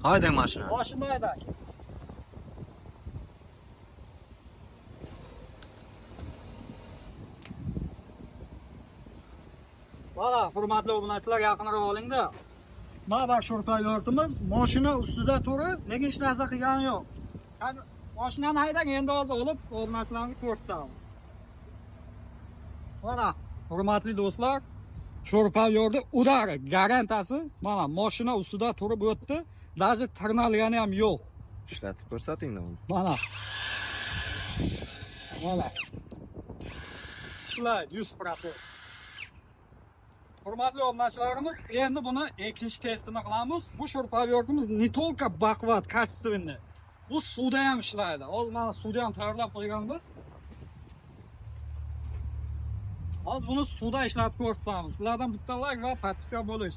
Haydang mashina. Mashina haydang. Mana hurmatli obunachilar, yaqinroq oling-da. Mana bak shurpay yortimiz mashina ustida turib, lekin hech narsa qilgani yo'q. Qani mashinani haydang, endi hozir olib obunachilarga ko'rsataman. Mana hurmatli do'stlar, shurpay yordi udari garantiyasi mana mashina ustida turib o'tdi. Даже tirnalgani ham yo'q. Ishlatib ko'rsatinglar uni. Mana. Mana. Ishlaydi 100%. Hurmatli obunachilarimiz, endi buni ikkinchi testini qilamiz. Bu shurpay yortimiz не только baquvvat, качественный. Bu suvda ham ishlaydi. Hozir mana suvda ham tayyorlab qo'yganmiz. Hozir buni suvda ishlatib ko'rsatamiz. Sizlardan bitta like va podpiska bo'lish.